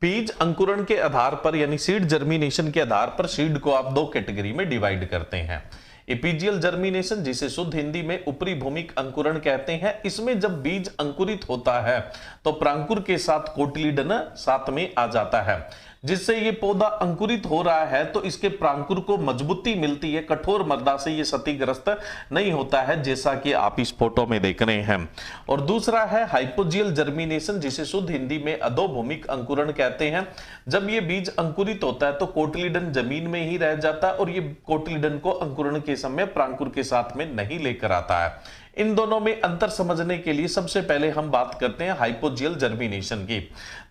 बीज अंकुरण के आधार पर यानी सीड जर्मिनेशन के आधार पर सीड को आप दो कैटेगरी में डिवाइड करते हैं। एपीजियल जर्मिनेशन, जिसे शुद्ध हिंदी में ऊपरी भूमिक अंकुरण कहते हैं, इसमें जब बीज अंकुरित होता है तो प्रांकुर के साथ कोटिलिडन साथ में आ जाता है, जिससे ये पौधा अंकुरित हो रहा है तो इसके प्रांकुर को मजबूती मिलती है, कठोर मृदा से ये क्षतिग्रस्त नहीं होता है, जैसा कि आप इस फोटो में देख रहे हैं। और दूसरा है हाइपोजियल जर्मिनेशन, जिसे शुद्ध हिंदी में अधोभूमिक अंकुरण कहते हैं। जब ये बीज अंकुरित होता है तो कोटिलिडन जमीन में ही रह जाता है और ये कोटिलिडन को अंकुरण के समय प्रांकुर के साथ में नहीं लेकर आता है। इन दोनों में अंतर समझने के लिए सबसे पहले हम बात करते हैं हाइपोजियल जर्मिनेशन की।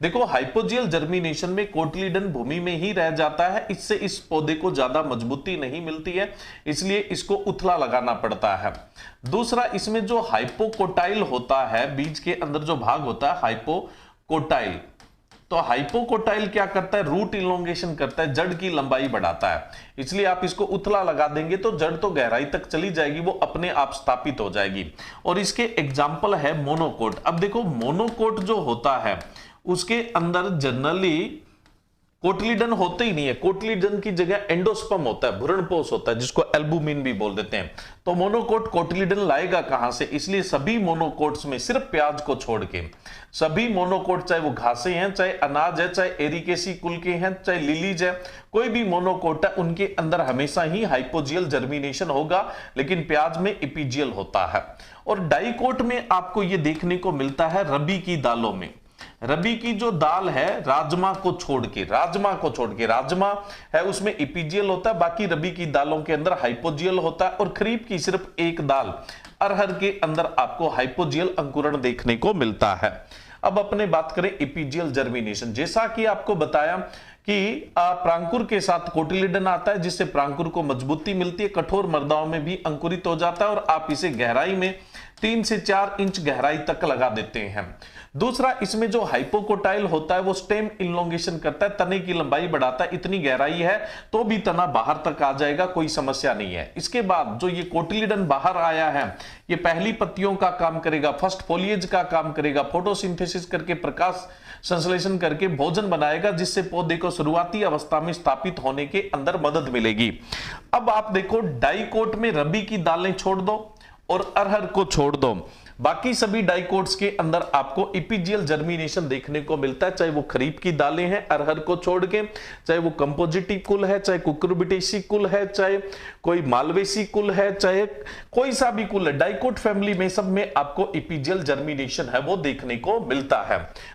देखो, हाइपोजियल जर्मिनेशन में कोटिलिडन भूमि में ही रह जाता है, इससे इस पौधे को ज्यादा मजबूती नहीं मिलती है, इसलिए इसको उथला लगाना पड़ता है। दूसरा, इसमें जो हाइपोकोटाइल होता है, बीज के अंदर जो भाग होता है हाइपोकोटाइल, तो हाइपोकोटाइल क्या करता है, रूट इलोंगेशन करता है, जड़ की लंबाई बढ़ाता है, इसलिए आप इसको उथला लगा देंगे तो जड़ तो गहराई तक चली जाएगी, वो अपने आप स्थापित हो जाएगी। और इसके एग्जाम्पल है मोनोकोट। अब देखो, मोनोकोट जो होता है उसके अंदर जनरली कोटिलिडन होते ही नहीं है, कोटिलिडन की जगह एंडोस्पर्म होता है, भ्रूणपोष होता है, जिसको एल्बुमिन भी बोल देते हैं। तो मोनोकोट कोटिलिडन लाएगा कहां से, इसलिए सभी मोनोकोट्स में सिर्फ प्याज को छोड़ के सभी मोनोकोट, चाहे वो घासें हैं, चाहे अनाज है, चाहे एरिकेसी कुल के हैं, चाहे लिलीज है, कोई भी मोनोकोट है, उनके अंदर हमेशा ही हाइपोजियल जर्मिनेशन होगा, लेकिन प्याज में एपीजियल होता है। और डाइकोट में आपको यह देखने को मिलता है रबी की दालों में। रबी की जो दाल है, राजमा को छोड़ के राजमा है उसमें एपीजियल होता है, बाकी रबी की दालों के अंदर हाइपोजियल होता है। और खरीफ की सिर्फ एक दाल अरहर के अंदर आपको हाइपोजियल अंकुरण देखने को मिलता है। अब अपने बात करें एपीजियल जर्मिनेशन। जैसा कि आपको बताया कि प्रांकुर के साथ कोटिलिडन आता है, जिससे प्रांकुर को मजबूती मिलती है, कठोर मृदाओं में भी अंकुरित हो जाता है और आप इसे गहराई में 3 से 4 इंच गहराई तक लगा देते हैं। दूसरा, इसमें जो हाइपोकोटाइल होता है वो स्टेम इलोंगेशन करता है, तने की लंबाई बढ़ाता है, इतनी गहराई है तो भी तना बाहर तक आ जाएगा, कोई समस्या नहीं है। इसके बाद जो ये कोटिलिडन बाहर आया है, ये पहली पत्तियों का काम करेगा, फर्स्ट फोलिएज का काम करेगा, फोटोसिंथेसिस करके प्रकाश संश्लेषण करके भोजन बनाएगा, जिससे पौधे को शुरुआती अवस्था में स्थापित होने के अंदर मदद मिलेगी। अब आप देखो, डाइकोट में रबी की दालें छोड़ दो और अरहर को छोड़ दो, बाकी सभी डाइकोट्स के अंदर आपको एपीजियल जर्मिनेशन देखने को मिलता है, चाहे वो खरीफ की दालें हैं अरहर को छोड़ के, चाहे वो कंपोजिटी कुल है, चाहे कुकुरबिटेसी कुल है, चाहे कोई मालवेसी कुल है, चाहे कोई सा भी कुल है, डाइकोट फैमिली में सब में आपको एपीजियल जर्मिनेशन है वो देखने को मिलता है।